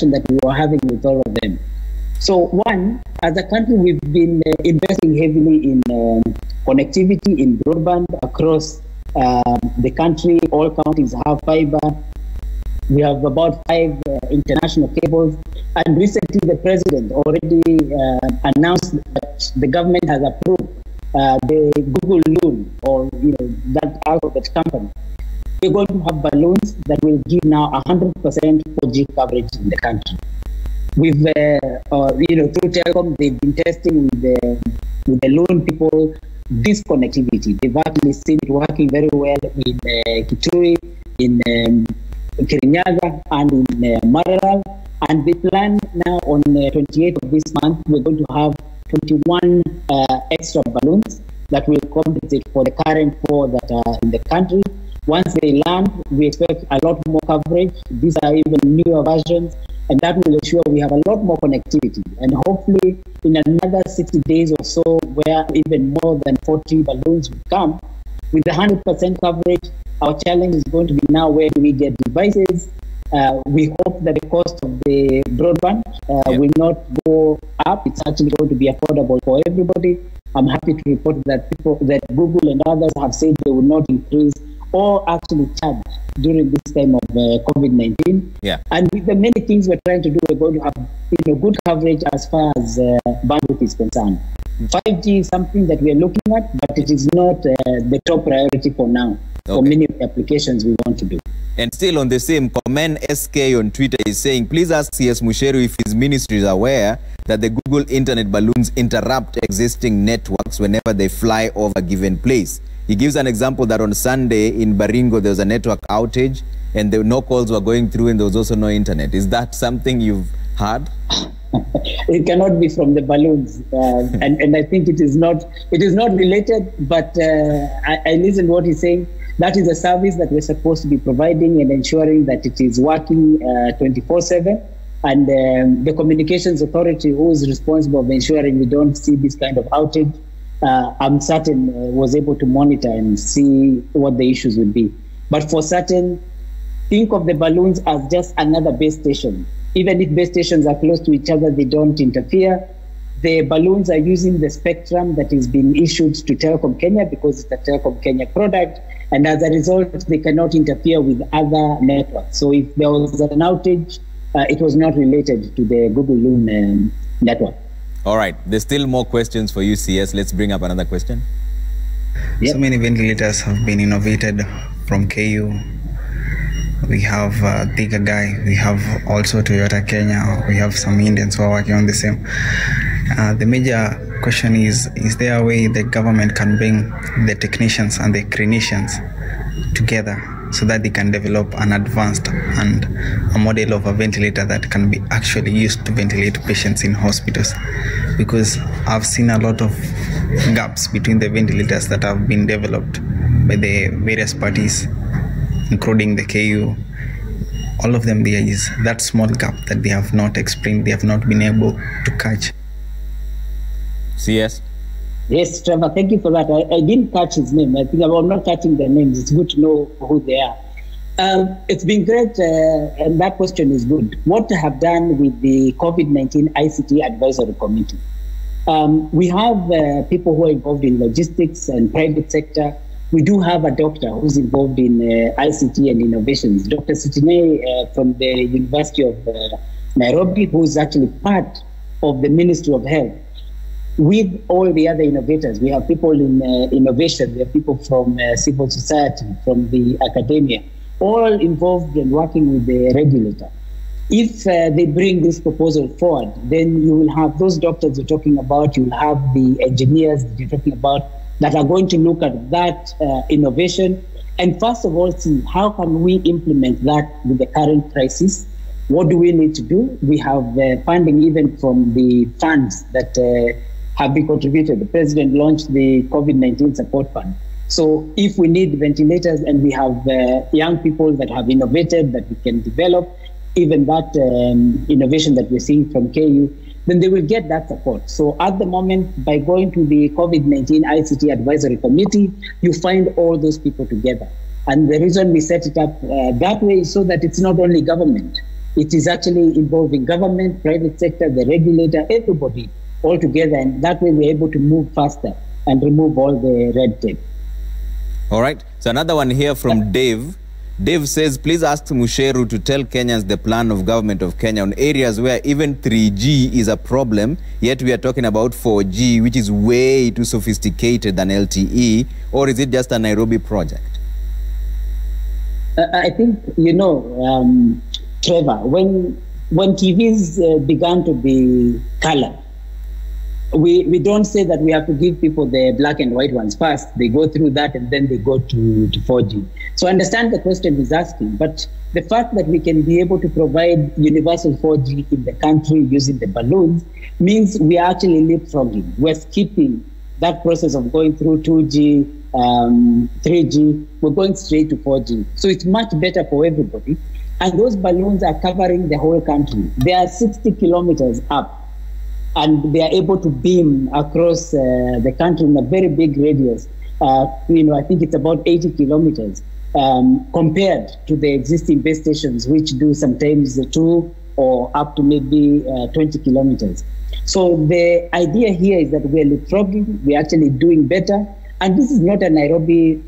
discussion that we were having with all of them. So one, as a country, we've been investing heavily in connectivity, in broadband across the country. All counties have fiber. We have about 5 international cables. And recently, the president already announced that the government has approved the Google Loon, or that alphabet company. We're going to have balloons that will give now 100% 4G coverage in the country. We've, through Telecom, they've been testing with the loan people this connectivity. They've actually seen it working very well in Kitui, in Kirinyaga, and in Maralal. And they plan now on the 28th of this month, we're going to have 21 extra balloons that will compensate for the current 4 that are in the country. Once they land, we expect a lot more coverage. These are even newer versions, and that will ensure we have a lot more connectivity. And hopefully, in another 60 days or so, where even more than 40 balloons will come, with the 100% coverage, our challenge is going to be now, where do we get devices? We hope that the cost of the broadband will not go up. It's actually going to be affordable for everybody. I'm happy to report that Google and others have said they will not increase or actually charge during this time of COVID-19. And with the many things we're trying to do, we're going to have good coverage as far as bandwidth is concerned. 5G is something that we are looking at, but it is not the top priority for now. For many of the applications we want to do. And still on the same, Comment SK on Twitter is saying, please ask CS Mucheru if his ministry is aware that the Google internet balloons interrupt existing networks whenever they over a given place. He gives an example that on Sunday in Baringo, there was a network outage and no calls were going through and there was also no internet. Is that something you've heard? It cannot be from the balloons, and I think it is not related, but I listened to what he's saying. That is a service that we're supposed to be providing and ensuring that it is working 24/7. And the Communications Authority, who is responsible for ensuring we don't see this kind of outage, I'm certain was able to monitor and see what the issues would be. But for certain, think of the balloons as just another base station. Even if base stations are close to each other, they don't interfere. The balloons are using the spectrum that is being issued to Telecom Kenya because it's a Telecom Kenya product. And as a result, they cannot interfere with other networks. So if there was an outage, it was not related to the Google Loon network. All right. There's still more questions for you, CS. Let's bring up another question. So many ventilators have been innovated from KU. We have Thika Guy. We have also Toyota Kenya. We have some Indians who are working on the same. The major question is there a way the government can bring the technicians and the clinicians together so that they can develop an advanced and a model of a ventilator that can be actually used to ventilate patients in hospitals? Because I've seen a lot of gaps between the ventilators that have been developed by the various parties, including the KU. All of them, there is that small gap that they have not explained, they have not been able to catch. CS? Yes, Trevor, thank you for that. I didn't catch his name. I think I'm not catching their names. It's good to know who they are. It's been great, and that question is good. What I have done with the COVID-19 ICT Advisory Committee. We have people who are involved in logistics and private sector. We do have a doctor who's involved in ICT and innovations, Dr. Sitine from the University of Nairobi, who's actually part of the Ministry of Health. With all the other innovators, we have people in innovation, we have people from civil society, from the academia, all involved in working with the regulator. If they bring this proposal forward, then you will have those doctors you're talking about, you'll have the engineers that you're talking about that are going to look at that innovation. And first of all, see how can we implement that with the current crisis? What do we need to do? We have funding even from the funds that have been contributed. The president launched the COVID-19 support fund. So if we need ventilators and we have young people that have innovated, that we can develop, even that innovation that we're seeing from KU, then they will get that support. So at the moment, by going to the COVID-19 ICT Advisory Committee, you find all those people together. And the reason we set it up that way is so that it's not only government. It is actually involving government, private sector, the regulator, everybody all together, and that way we're able to move faster and remove all the red tape. All right. So another one here from Dave. Dave says, please ask Mucheru to tell Kenyans the plan of government of Kenya on areas where even 3G is a problem, yet we are talking about 4G, which is way too sophisticated than LTE, or is it just a Nairobi project? I think, you know, Trevor, when TVs began to be colored, we don't say that we have to give people the black and white ones first. They go through that and then they go to 4G. So I understand the question he's asking, but the fact that we can be able to provide universal 4G in the country using the balloons means we are actually leapfrogging. We're skipping that process of going through 2G, 3G. We're going straight to 4G. So it's much better for everybody. And those balloons are covering the whole country. They are 60 kilometers up, and they are able to beam across the country in a very big radius. You know, I think it's about 80 kilometers compared to the existing base stations, which do sometimes 2 or up to maybe 20 kilometers. So the idea here is that we're leapfrogging, we're actually doing better, and this is not a Nairobi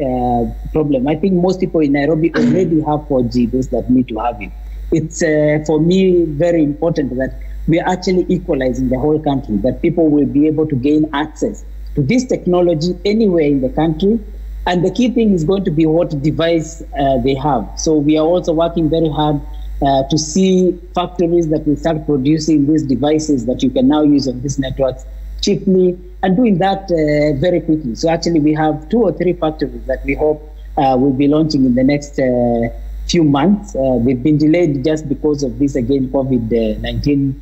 problem. I think most people in Nairobi already have 4G, those that need to have it. It's, for me, very important that we are actually equalizing the whole country, that people will be able to gain access to this technology anywhere in the country. And the key thing is going to be what device they have. So we are also working very hard to see factories that will start producing these devices that you can now use on these networks cheaply, and doing that very quickly. So actually we have 2 or 3 factories that we hope will be launching in the next few months. They've been delayed just because of this, again, COVID-19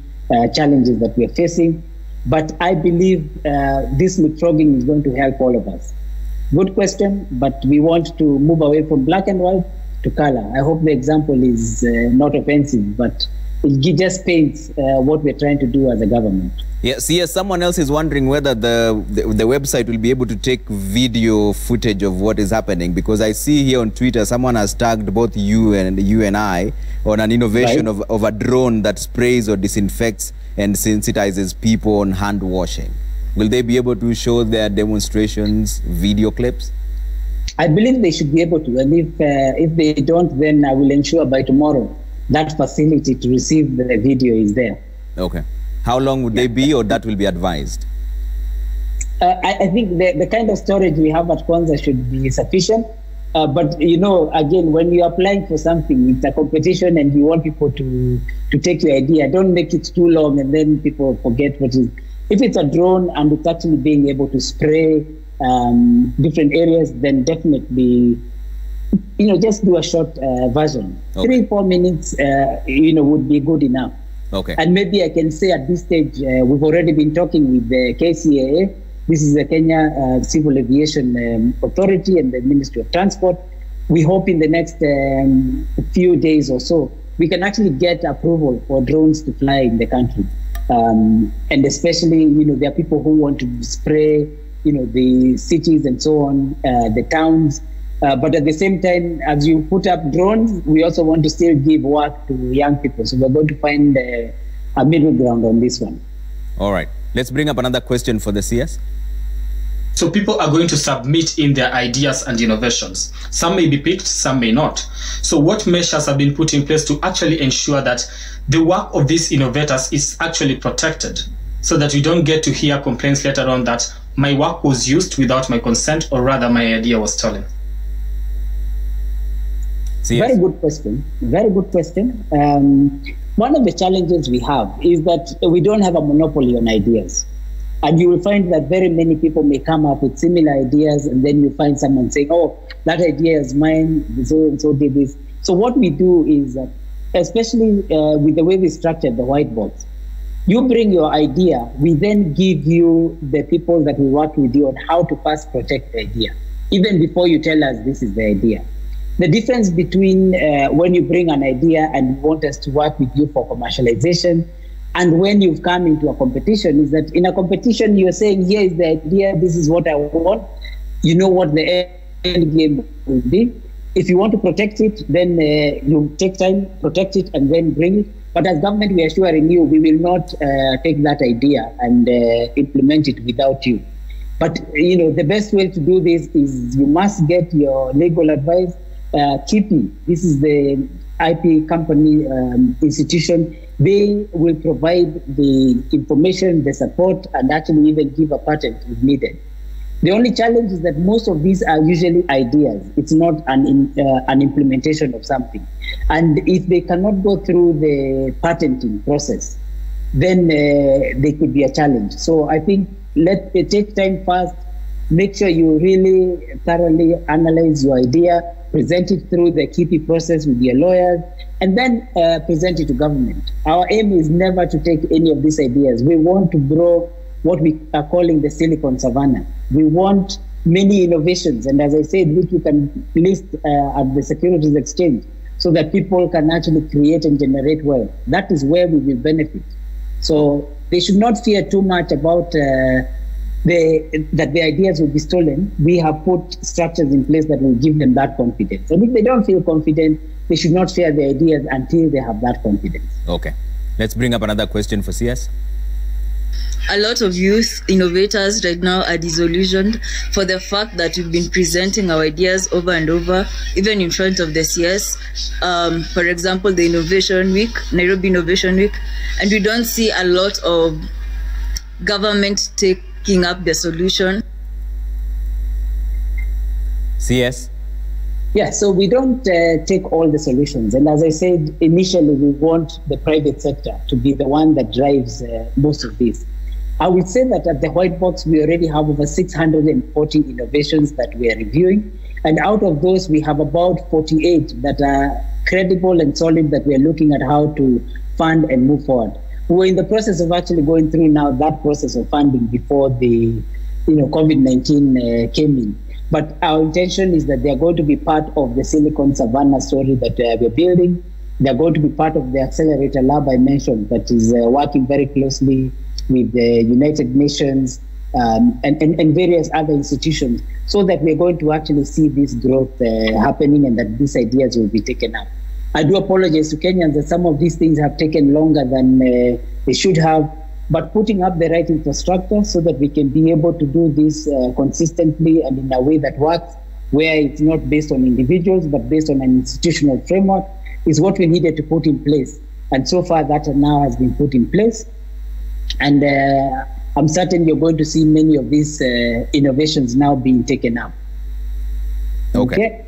challenges that we're facing. But I believe this leapfrogging is going to help all of us. Good question, but we want to move away from black and white to color. I hope the example is not offensive, but it just paints what we're trying to do as a government. Yes, yes. Someone else is wondering whether the website will be able to take video footage of what is happening, because I see here on Twitter someone has tagged both you and I on an innovation of a drone that sprays or disinfects and sensitizes people on hand washing. Will they be able to show their demonstrations, video clips? I believe they should be able to, and if they don't, then I will ensure by tomorrow that facility to receive the video is there. Okay. How long would they be, or that will be advised? I think the kind of storage we have at Kwanza should be sufficient. But, you know, again, when you're applying for something, it's a competition and you want people to take your idea. Don't make it too long and then people forget what is. If it's a drone and it's actually being able to spray different areas, then definitely, you know, just do a short version. Okay. 3-4 minutes, you know, would be good enough. Okay. And maybe I can say at this stage, we've already been talking with the KCAA. This is the Kenya Civil Aviation Authority and the Ministry of Transport. We hope in the next few days or so, we can actually get approval for drones to fly in the country. And especially, you know, there are people who want to spray, you know, the cities and so on, the towns. But at the same time, as you put up drones, we also want to still give work to young people. So we're going to find a middle ground on this one. All right. Let's bring up another question for the CS. So people are going to submit in their ideas and innovations. Some may be picked, some may not. So what measures have been put in place to actually ensure that the work of these innovators is actually protected, so that we don't get to hear complaints later on that my work was used without my consent, or rather my idea was stolen? Very good question. Very good question. One of the challenges we have is that we don't have a monopoly on ideas. And you will find that very many people may come up with similar ideas, and then you find someone saying, oh, that idea is mine, so and so did this. So what we do is, especially with the way we structured the white box, you bring your idea, we then give you the people that will work with you on how to first protect the idea, even before you tell us this is the idea. The difference between when you bring an idea and you want us to work with you for commercialization, and when you've come into a competition, is that in a competition, you're saying, here is the idea, this is what I want. You know what the end game will be. If you want to protect it, then you take time, protect it, and then bring it. But as government, we are assuring you, we will not take that idea and implement it without you. But the best way to do this is you must get your legal advice. KIPI, this is the IP company institution. They will provide the information, the support, and actually even give a patent if needed. The only challenge is that most of these are usually ideas. It's not an implementation of something. And if they cannot go through the patenting process, then they could be a challenge. So I think let it take time first. Make sure you really thoroughly analyze your idea, present it through the KIPI process with your lawyers, and then present it to government. Our aim is never to take any of these ideas. We want to grow what we are calling the Silicon Savannah. We want many innovations, and as I said, which we can list at the Securities Exchange so that people can actually create and generate wealth. That is where we will benefit. So they should not fear too much about that the ideas will be stolen. We have put structures in place that will give them that confidence. And if they don't feel confident, they should not share the ideas until they have that confidence. Okay. Let's bring up another question for CS. A lot of youth innovators right now are disillusioned for the fact that we've been presenting our ideas over and over, even in front of the CS. For example, the Innovation Week, Nairobi Innovation Week, and we don't see a lot of government taking up the solution. CS? Yeah, so we don't take all the solutions. And as I said, initially, we want the private sector to be the one that drives most of this. I would say that at the White Box, we already have over 640 innovations that we are reviewing. And out of those, we have about 48 that are credible and solid that we are looking at how to fund and move forward. We're in the process of actually going through now that process of funding before the COVID-19 came in. But our intention is that they are going to be part of the Silicon Savannah story that we're building. They're going to be part of the accelerator lab I mentioned that is working very closely with the United Nations and various other institutions, so that we're going to actually see this growth happening and that these ideas will be taken up. I do apologize to Kenyans that some of these things have taken longer than they should have, but putting up the right infrastructure so that we can be able to do this consistently and in a way that works, where it's not based on individuals, but based on an institutional framework, is what we needed to put in place. And so far that now has been put in place. And I'm certain you're going to see many of these innovations now being taken up. Okay.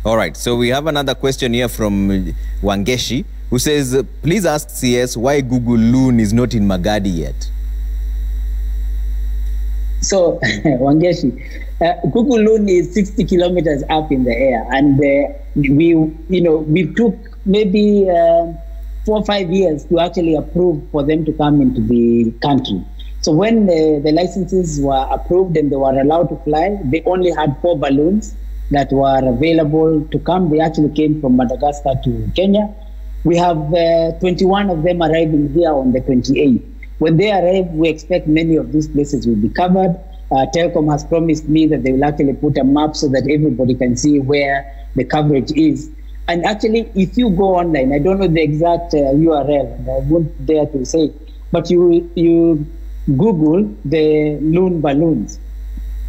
All right. So we have another question here from Wangeshi, who says, please ask CS why Google Loon is not in Magadi yet. So, Wangeshi, Google Loon is 60 kilometers up in the air. And we took maybe 4 or 5 years to actually approve for them to come into the country. So when the licenses were approved and they were allowed to fly, they only had 4 balloons that were available to come. They actually came from Madagascar to Kenya. We have 21 of them arriving here on the 28th. When they arrive, we expect many of these places will be covered. Telecom has promised me that they will actually put a map so that everybody can see where the coverage is. And actually, if you go online, I don't know the exact URL, and I won't dare to say it, but you Google the Loon balloons,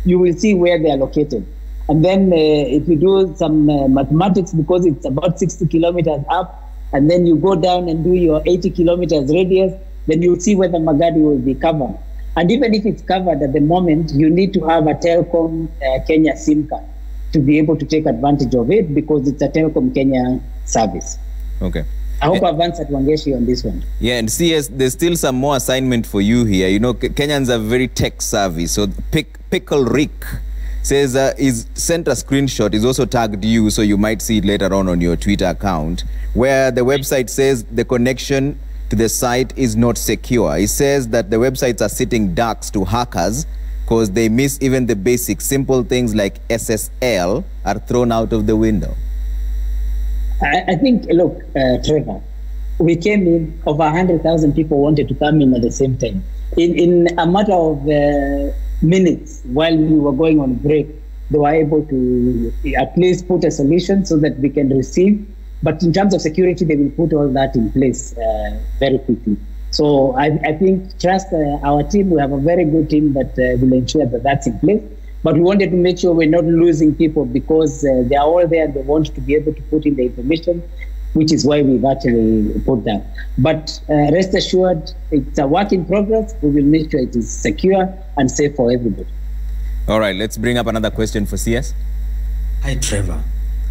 you will see where they are located. And then if you do some mathematics, because it's about 60 kilometers up, and then you go down and do your 80 kilometers radius, then you'll see whether Magadi will be covered. And even if it's covered at the moment, you need to have a Telecom Kenya SIM card to be able to take advantage of it, because it's a Telecom Kenya service. Okay. I hope I've answered Wangeshi on this one. Yeah, and CS, there's still some more assignment for you here. You know, Kenyans are very tech savvy. So Pickle Rick says he's sent a screenshot. He's also tagged you, so you might see it later on your Twitter account, where the website says the connection to the site is not secure. He says that the websites are sitting ducks to hackers because they miss even the basic simple things like SSL are thrown out of the window. I think, look, Trevor, we came in, over 100,000 people wanted to come in at the same time. In a matter of minutes, while we were going on break, they were able to at least put a solution so that we can receive But in terms of security, they will put all that in place very quickly. So I think, trust our team. We have a very good team that will ensure that that's in place. But we wanted to make sure we're not losing people because they are all there. They want to be able to put in the information, which is why we've actually put that. But rest assured, it's a work in progress. We will make sure it is secure and safe for everybody. All right, let's bring up another question for CS. Hi, Trevor.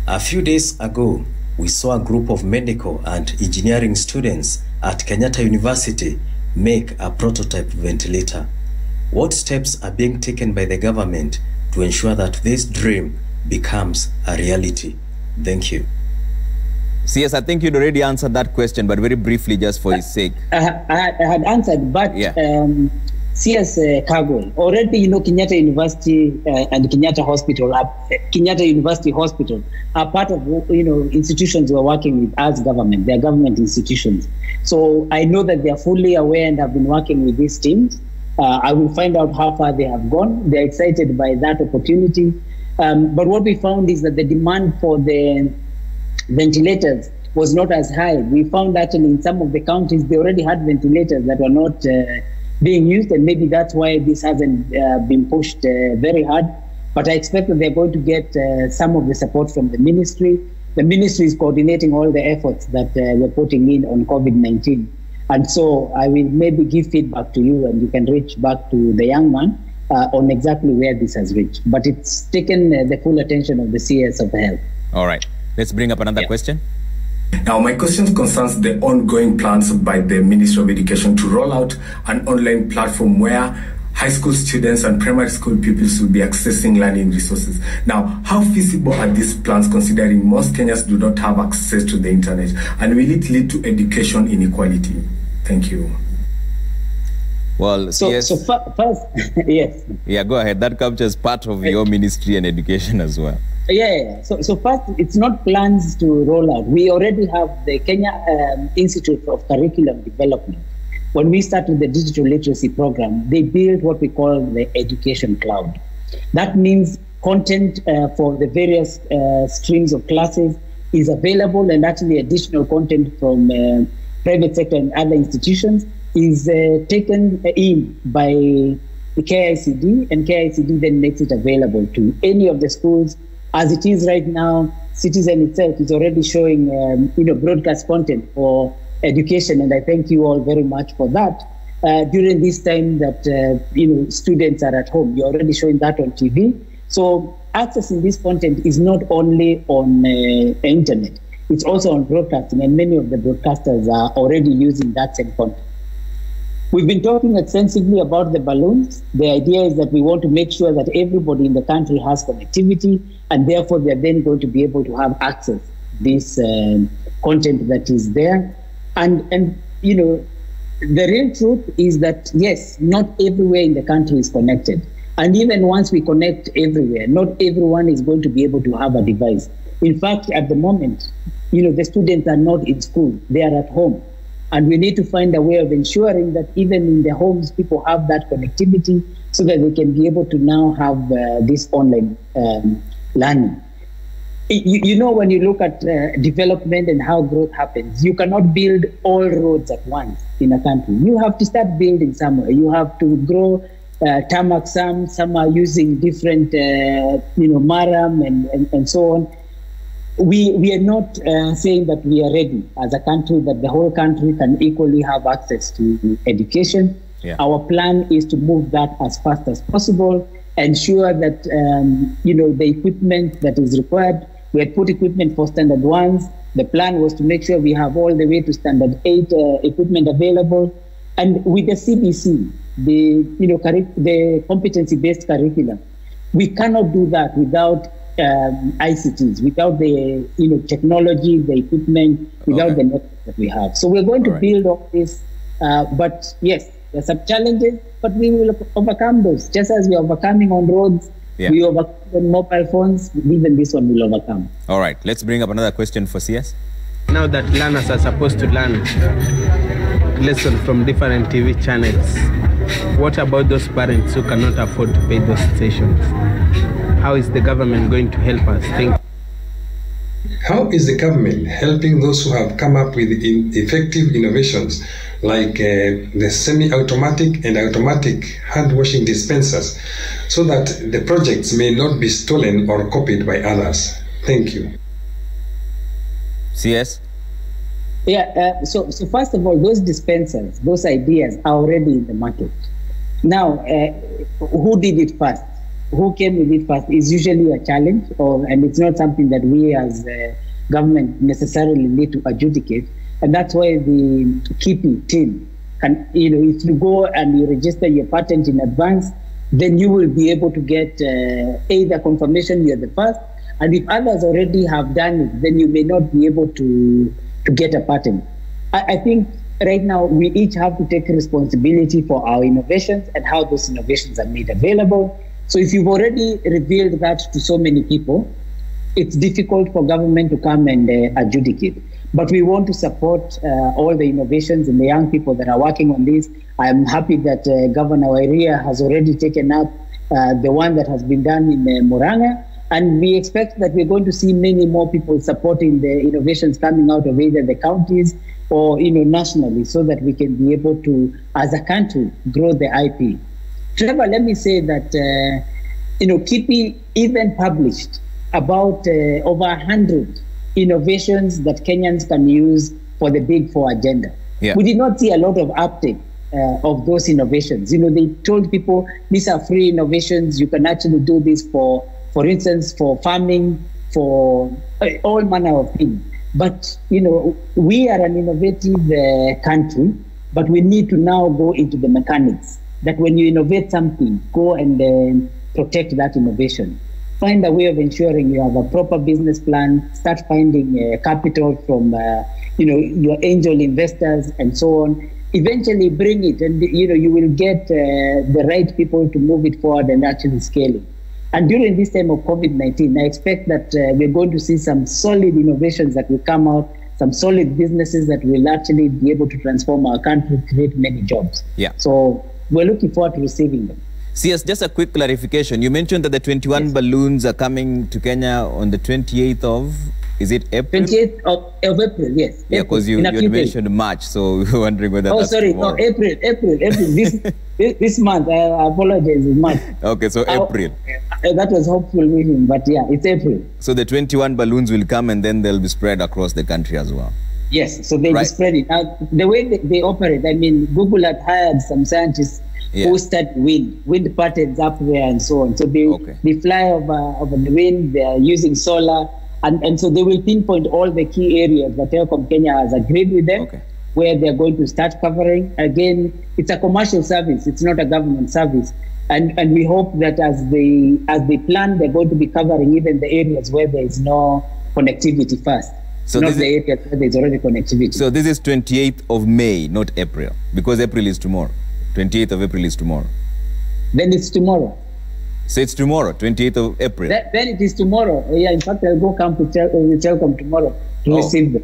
A few days ago, we saw a group of medical and engineering students at Kenyatta University make a prototype ventilator. What steps are being taken by the government to ensure that this dream becomes a reality? Thank you. CS, I think you'd already answered that question, but very briefly, just for his sake. I had answered, but CS Kagwe, already, Kenyatta University and Kenyatta Hospital, Kenyatta University Hospital are part of, institutions we're working with as government. They're government institutions. So I know that they are fully aware and have been working with these teams. I will find out how far they have gone. They're excited by that opportunity. But what we found is that the demand for the ventilators was not as high. We found actually in some of the counties, they already had ventilators that were not being used, and maybe that's why this hasn't been pushed very hard. But I expect that they're going to get some of the support from the ministry. The ministry is coordinating all the efforts that we're putting in on COVID-19. And so I will maybe give feedback to you, and you can reach back to the young man on exactly where this has reached. But it's taken the full attention of the CS of health. All right. Let's bring up another question. Now, my question concerns the ongoing plans by the Ministry of Education to roll out an online platform where high school students and primary school pupils will be accessing learning resources. Now, how feasible are these plans considering most Kenyans do not have access to the internet? And will it lead to education inequality? Thank you. Well, so first, yes. Yeah, go ahead. That captures part of your ministry and education as well. Yeah. So first, it's not plans to roll out. We already have the Kenya Institute of Curriculum Development. When we started the digital literacy program, they built what we call the education cloud. That means content for the various streams of classes is available, and actually additional content from private sector and other institutions is taken in by the KICD, and KICD then makes it available to any of the schools. As it is right now, Citizen itself is already showing broadcast content for education, and I thank you all very much for that. During this time that students are at home, you're already showing that on TV. So accessing this content is not only on internet, it's also on broadcasting, and many of the broadcasters are already using that same content. We've been talking extensively about the balloons. The idea is that we want to make sure that everybody in the country has connectivity, and therefore they're then going to be able to have access to this content that is there. And the real truth is that, yes, not everywhere in the country is connected. And even once we connect everywhere, not everyone is going to be able to have a device. In fact, at the moment, the students are not in school, they are at home. And we need to find a way of ensuring that even in their homes, people have that connectivity so that they can be able to now have this online learning. When you look at development and how growth happens, you cannot build all roads at once in a country. You have to start building somewhere. You have to grow tarmac. Some are using different, maram and so on. We are not saying that we are ready as a country, that the whole country can equally have access to education. Yeah. Our plan is to move that as fast as possible, ensure that, the equipment that is required. We had put equipment for standard 1s. The plan was to make sure we have all the way to standard 8 equipment available. And with the CBC, the competency-based curriculum, we cannot do that without ICTs, without the technology, the equipment, without the network that we have. So we're going to build all this. But yes, there's some challenges, but we will overcome those. Just as we're overcoming on roads, we overcome on mobile phones, even this one will overcome. All right, let's bring up another question for CS. Now that learners are supposed to learn lessons from different TV channels, what about those parents who cannot afford to pay those stations? How is the government going to help us think? How is the government helping those who have come up with effective innovations like the semi-automatic and automatic hand-washing dispensers so that the projects may not be stolen or copied by others? Thank you. CS? Yeah, so first of all, those dispensers, those ideas are already in the market. Now, who did it first? Who came with it first is usually a challenge, and it's not something that we as government necessarily need to adjudicate. And that's why the KIPI team can, if you go and you register your patent in advance, then you will be able to get either confirmation you're the first, and if others already have done it, then you may not be able to get a patent. I think right now we each have to take responsibility for our innovations and how those innovations are made available. So if you've already revealed that to so many people, it's difficult for government to come and adjudicate. But we want to support all the innovations and the young people that are working on this. I'm happy that Governor Wairia has already taken up the one that has been done in Murang'a. And we expect that we're going to see many more people supporting the innovations coming out of either the counties or nationally, so that we can be able to, as a country, grow the IP. Trevor, let me say that KIPI even published about over 100 innovations that Kenyans can use for the Big Four agenda. Yeah. We did not see a lot of uptake of those innovations. They told people these are free innovations. You can actually do this for instance, for farming, for all manner of things. But, we are an innovative country, but we need to now go into the mechanics. That when you innovate something, go and protect that innovation. Find a way of ensuring you have a proper business plan, start finding capital from, your angel investors and so on. Eventually bring it and, you will get the right people to move it forward and actually scale it. And during this time of COVID-19, I expect that we're going to see some solid innovations that will come out, some solid businesses that will actually be able to transform our country, create many jobs. Yeah. So we're looking forward to receiving them. CS, just a quick clarification. You mentioned that the 21 balloons are coming to Kenya on the 28th of, is it April? 28th of April, yes. Yeah, because you mentioned March, so we were wondering whether that's tomorrow. No, April. This month, I apologize, it's March. Okay, so April. That was hopeful vision, but yeah, it's April. So the 21 balloons will come and then they'll be spread across the country as well. Yes, so they'll be spread it. Now, the way they operate, Google had hired some scientists who study wind patterns up there and so on. So they fly over the wind, they're using solar, and so they will pinpoint all the key areas that Telecom Kenya has agreed with them, where they're going to start covering. Again, it's a commercial service, it's not a government service. And we hope that as they plan, they're going to be covering even the areas where there is no connectivity first. So not the areas where there's already connectivity. So this is 28th of May, not April, because April is tomorrow. 28th of April is tomorrow. Then it's tomorrow. So it's tomorrow, 28th of April. Then it is tomorrow. Yeah, in fact, I'll go camp with Telcom tomorrow to receive them.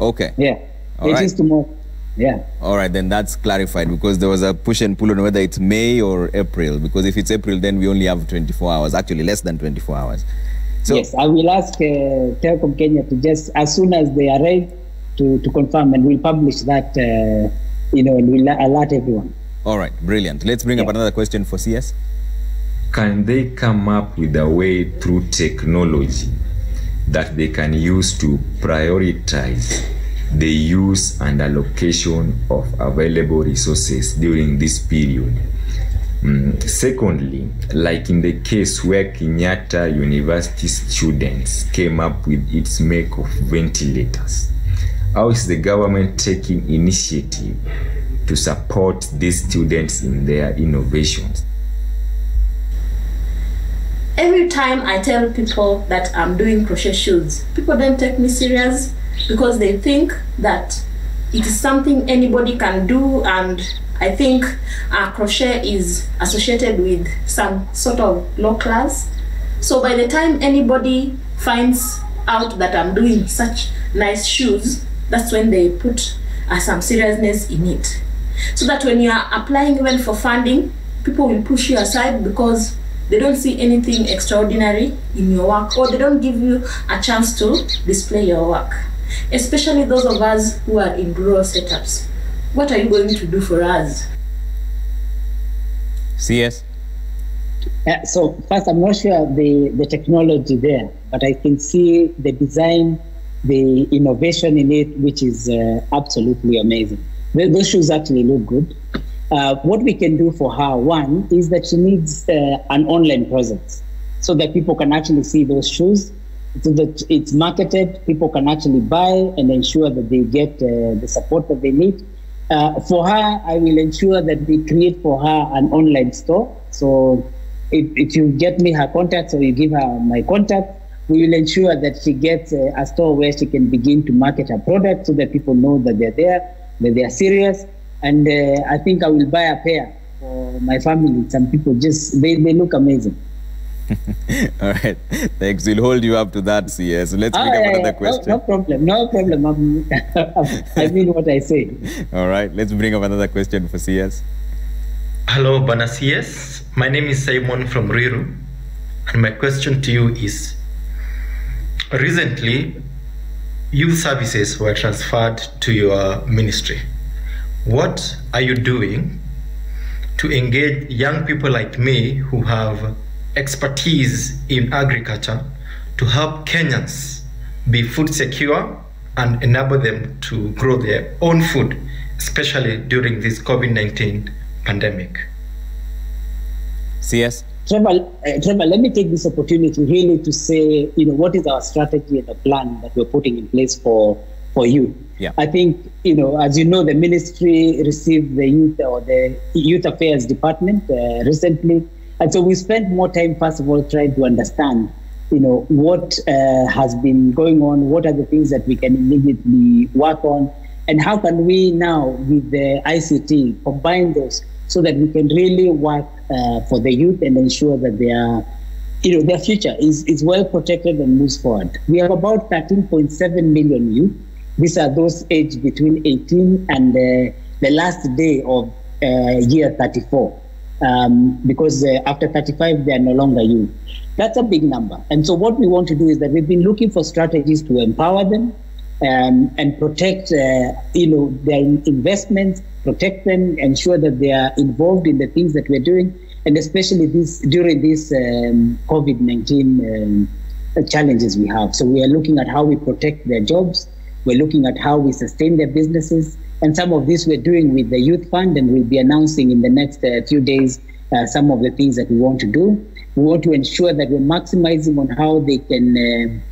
Okay. Yeah, it is tomorrow. Yeah. All right, then that's clarified, because there was a push and pull on whether it's May or April, because if it's April, then we only have 24 hours, actually less than 24 hours. So, yes, I will ask Telecom Kenya to just, as soon as they arrive, to confirm, and we'll publish that, and we'll alert everyone. All right, brilliant. Let's bring up another question for CS. Can they come up with a way through technology that they can use to prioritize the use and allocation of available resources during this period? Secondly, like in the case where Kenyatta University students came up with its make of ventilators, how is the government taking initiative to support these students in their innovations? Every time I tell people that I'm doing crochet shoes, people don't take me serious because they think that it is something anybody can do, and I think crochet is associated with some sort of low class. So by the time anybody finds out that I'm doing such nice shoes, that's when they put some seriousness in it. So that when you are applying even for funding, people will push you aside because they don't see anything extraordinary in your work, or they don't give you a chance to display your work, especially those of us who are in rural setups. What are you going to do for us? CS? So first, I'm not sure the technology there, but I can see the design, the innovation in it, which is absolutely amazing. Those shoes actually look good. What we can do for her, one, is that she needs an online presence so that people can actually see those shoes, so that it's marketed, people can actually buy and ensure that they get the support that they need. For her, I will ensure that we create for her an online store. So if you get me her contacts or you give her my contact, we will ensure that she gets a store where she can begin to market her product so that people know that they're there, that they are serious. And I think I will buy a pair for my family. Some people just, they look amazing. All right. Thanks. We'll hold you up to that, CS. So let's pick up another question. No problem. No problem. I mean what I say. All right. Let's bring up another question for CS. Hello, Bana CS. My name is Simon from Riru. And my question to you is, recently, youth services were transferred to your ministry. What are you doing to engage young people like me who have expertise in agriculture to help Kenyans be food secure and enable them to grow their own food, especially during this COVID-19 pandemic? CS? Trevor, let me take this opportunity really to say, what is our strategy and the plan that we're putting in place for you. Yeah. I think, as you know, the ministry received the youth affairs department recently. And so we spent more time, first of all, trying to understand, what has been going on, what are the things that we can immediately work on, and how can we now, with the ICT, combine those so that we can really work for the youth and ensure that their future is well protected and moves forward. We have about 13.7 million youth. These are those aged between 18 and the last day of year 34. Because after 35, they are no longer youth. That's a big number. And so what we want to do is that we've been looking for strategies to empower them and protect their investments, protect them, ensure that they are involved in the things that we're doing, and especially during these COVID-19 challenges we have. So we are looking at how we protect their jobs. We're looking at how we sustain their businesses. And some of this we're doing with the Youth Fund, and we'll be announcing in the next few days some of the things that we want to do. We want to ensure that we're maximizing on how they can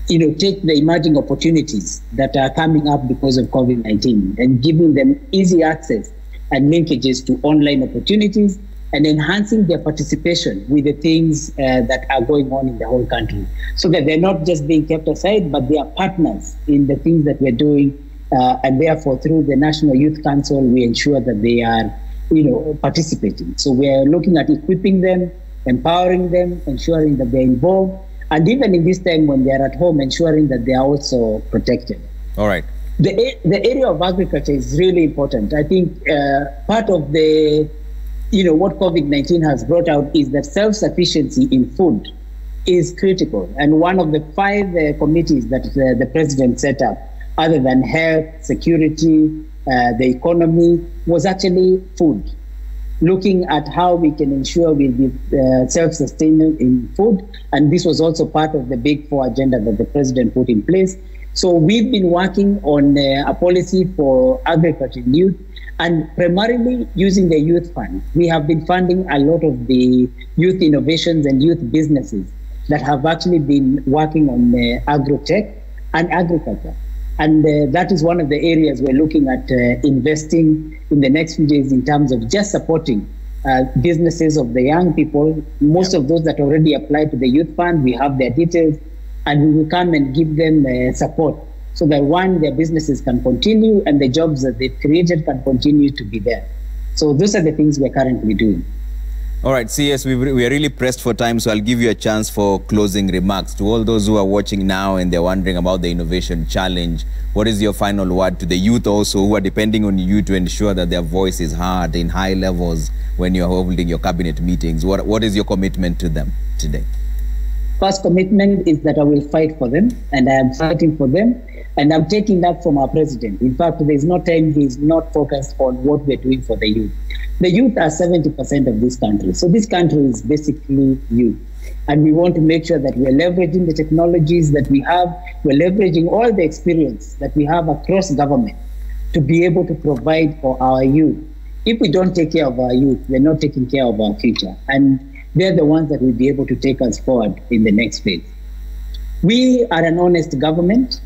take the emerging opportunities that are coming up because of COVID-19 and giving them easy access and linkages to online opportunities and enhancing their participation with the things that are going on in the whole country, so that they're not just being kept aside, but they are partners in the things that we're doing. And therefore, through the National Youth Council, we ensure that they are, participating. So we are looking at equipping them, empowering them, ensuring that they're involved, and even in this time when they're at home, ensuring that they are also protected. All right. The area of agriculture is really important. I think part of what COVID-19 has brought out is that self-sufficiency in food is critical. And one of the 5 committees that the president set up, other than health, security, the economy, was actually food. Looking at how we can ensure we'll be self-sustaining in food. And this was also part of the Big 4 agenda that the president put in place. So we've been working on a policy for agriculture and youth, and primarily using the Youth Fund. We have been funding a lot of the youth innovations and youth businesses that have actually been working on agro-tech and agriculture. And that is one of the areas we're looking at investing in the next few days in terms of just supporting businesses of the young people. Most of those that already applied to the Youth Fund, we have their details, and we will come and give them support so that, one, their businesses can continue and the jobs that they've created can continue to be there. So those are the things we're currently doing. All right, CS, we are really pressed for time, so I'll give you a chance for closing remarks. To all those who are watching now and they're wondering about the Innovation Challenge, what is your final word to the youth also who are depending on you to ensure that their voice is heard in high levels when you're holding your cabinet meetings? What is your commitment to them today? First commitment is that I will fight for them, and I am fighting for them, and I'm taking that from our president. In fact, there's no time he's not focused on what we're doing for the youth. The youth are 70% of this country. So this country is basically youth. And we want to make sure that we're leveraging the technologies that we have, we're leveraging all the experience that we have across government to be able to provide for our youth. If we don't take care of our youth, we're not taking care of our future. And they're the ones that will be able to take us forward in the next phase. We are an honest government.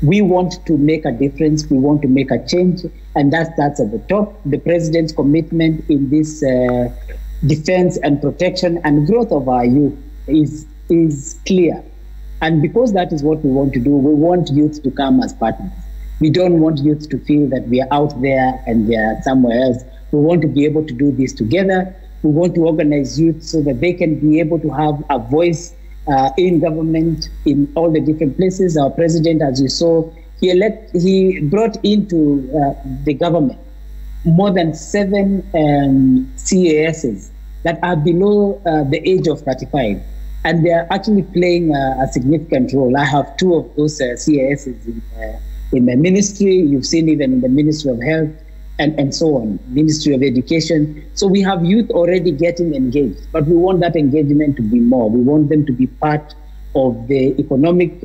We want to make a difference. We want to make a change. And that's at the top. The president's commitment in this defense and protection and growth of our youth is clear. And because that is what we want to do, we want youth to come as partners. We don't want youth to feel that we are out there and they are somewhere else. We want to be able to do this together. We want to organize youth so that they can be able to have a voice in government, in all the different places. Our president, as you saw, he brought into the government more than 7 CASs that are below the age of 35. And they are actually playing a significant role. I have 2 of those CASs in my ministry. You've seen even in the Ministry of Health and so on, Ministry of Education. So we have youth already getting engaged, but we want that engagement to be more. We want them to be part of the economic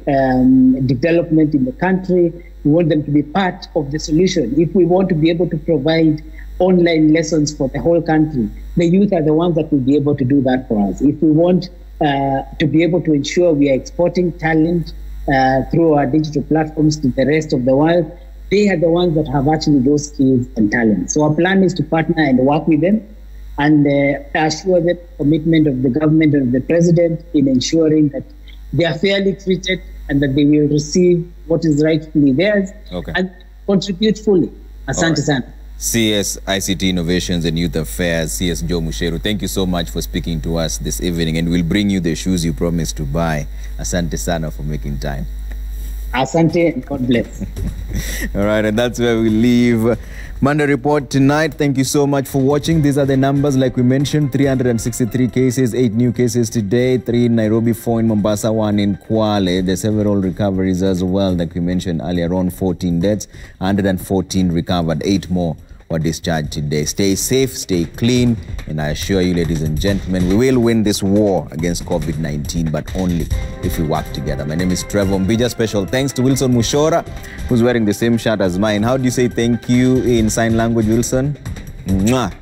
development in the country. We want them to be part of the solution. If we want to be able to provide online lessons for the whole country, the youth are the ones that will be able to do that for us. If we want to be able to ensure we are exporting talent through our digital platforms to the rest of the world, they are the ones that have actually those skills and talents. So our plan is to partner and work with them and assure the commitment of the government and the president in ensuring that they are fairly treated and that they will receive what is rightfully theirs and contribute fully. Asante sana. CS ICT Innovations and Youth Affairs, CS Joe Mucheru, thank you so much for speaking to us this evening, and we'll bring you the shoes you promised to buy. Asante sana for making time. Asante and God bless. All right, and that's where we leave Monday Report tonight. Thank you so much for watching. These are the numbers, like we mentioned: 363 cases, 8 new cases today, 3 in Nairobi, 4 in Mombasa, 1 in Kwale. There's several recoveries as well, like we mentioned earlier on. 14 deaths, 114 recovered, 8 more were discharged today. Stay safe, stay clean, and I assure you, ladies and gentlemen, we will win this war against COVID-19, but only if we work together. My name is Trevor Mbija. Special thanks to Wilson Mushora, who's wearing the same shirt as mine. How do you say thank you in sign language, Wilson? Mwah.